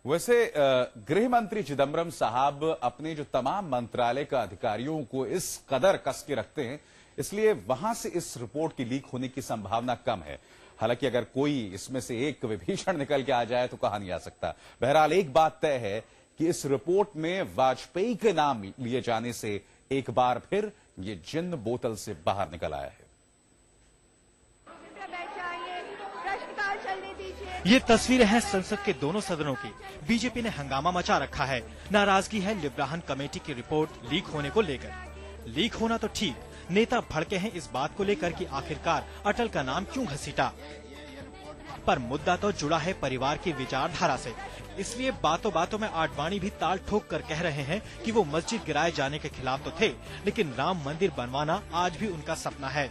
वैसे गृह मंत्री चिदम्बरम साहब अपने जो तमाम मंत्रालय का अधिकारियों को इस कदर कस के रखते हैं, इसलिए वहां से इस रिपोर्ट की लीक होने की संभावना कम है। हालांकि अगर कोई इसमें से एक विभीषण निकल के आ जाए तो कहा नहीं आ सकता। बहरहाल एक बात तय है कि इस रिपोर्ट में वाजपेयी के नाम लिए जाने से एक बार फिर ये जिन्न बोतल से बाहर निकल आया है। ये तस्वीरें हैं संसद के दोनों सदनों की। बीजेपी ने हंगामा मचा रखा है। नाराजगी है लिब्राहन कमेटी की रिपोर्ट लीक होने को लेकर। लीक होना तो ठीक, नेता भड़के हैं इस बात को लेकर कि आखिरकार अटल का नाम क्यों घसीटा। पर मुद्दा तो जुड़ा है परिवार की विचारधारा से। इसलिए बातों बातों में आडवाणी भी ताल ठोक कर कह रहे हैं कि वो मस्जिद गिराए जाने के खिलाफ तो थे, लेकिन राम मंदिर बनवाना आज भी उनका सपना है।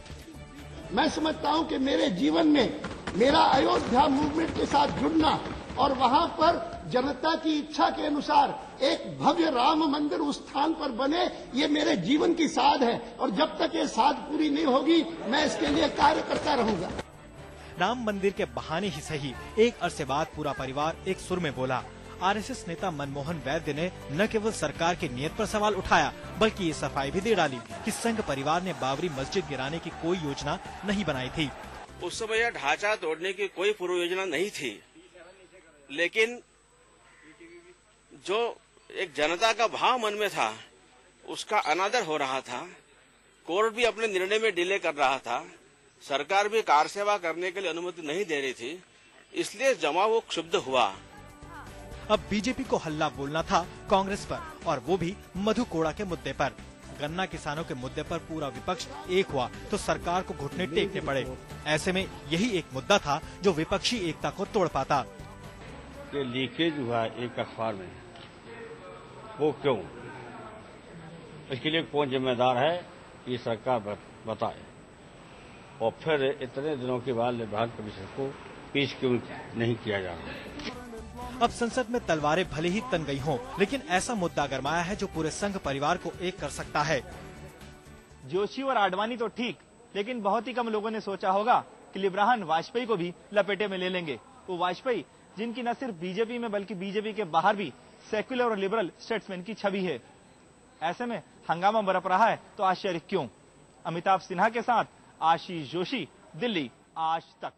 मैं समझता हूं कि मेरे जीवन में मेरा अयोध्या मूवमेंट के साथ जुड़ना और वहां पर जनता की इच्छा के अनुसार एक भव्य राम मंदिर उस स्थान पर बने, ये मेरे जीवन की साध है और जब तक ये साध पूरी नहीं होगी मैं इसके लिए कार्य करता रहूंगा। राम मंदिर के बहाने ही सही, एक अरसे बाद पूरा परिवार एक सुर में बोला। आरएसएस नेता मनमोहन वैद्य ने न केवल सरकार की नीयत पर सवाल उठाया, बल्कि ये सफाई भी दे डाली कि संघ परिवार ने बाबरी मस्जिद गिराने की कोई योजना नहीं बनाई थी। उस समय यह ढांचा तोड़ने की कोई पूर्व योजना नहीं थी, लेकिन जो एक जनता का भाव मन में था उसका अनादर हो रहा था। कोर्ट भी अपने निर्णय में डिले कर रहा था, सरकार भी कार सेवा करने के लिए अनुमति नहीं दे रही थी, इसलिए जमा वो क्षुब्ध हुआ। अब बीजेपी को हल्ला बोलना था कांग्रेस पर, और वो भी मधु कोड़ा के मुद्दे पर। गन्ना किसानों के मुद्दे पर पूरा विपक्ष एक हुआ तो सरकार को घुटने टेकने पड़े। ऐसे में यही एक मुद्दा था जो विपक्षी एकता को तोड़ पाता। कि लीकेज हुआ एक अखबार में, वो क्यों, इसके लिए कौन जिम्मेदार है, ये सरकार बताए। और फिर इतने दिनों के बाद लिब्राहन कमीशन को पेश क्यों नहीं किया जा रहा। अब संसद में तलवारें भले ही तन गई हों, लेकिन ऐसा मुद्दा गरमाया है जो पूरे संघ परिवार को एक कर सकता है। जोशी और आडवाणी तो ठीक, लेकिन बहुत ही कम लोगों ने सोचा होगा कि लिब्राहन वाजपेयी को भी लपेटे में ले लेंगे। वो वाजपेयी जिनकी न सिर्फ बीजेपी में बल्कि बीजेपी के बाहर भी सेक्युलर और लिबरल स्टेट्समैन की छवि है। ऐसे में हंगामा बरप रहा है तो आश्चर्य क्यों। अमिताभ सिन्हा के साथ आशीष जोशी, दिल्ली, आज तक।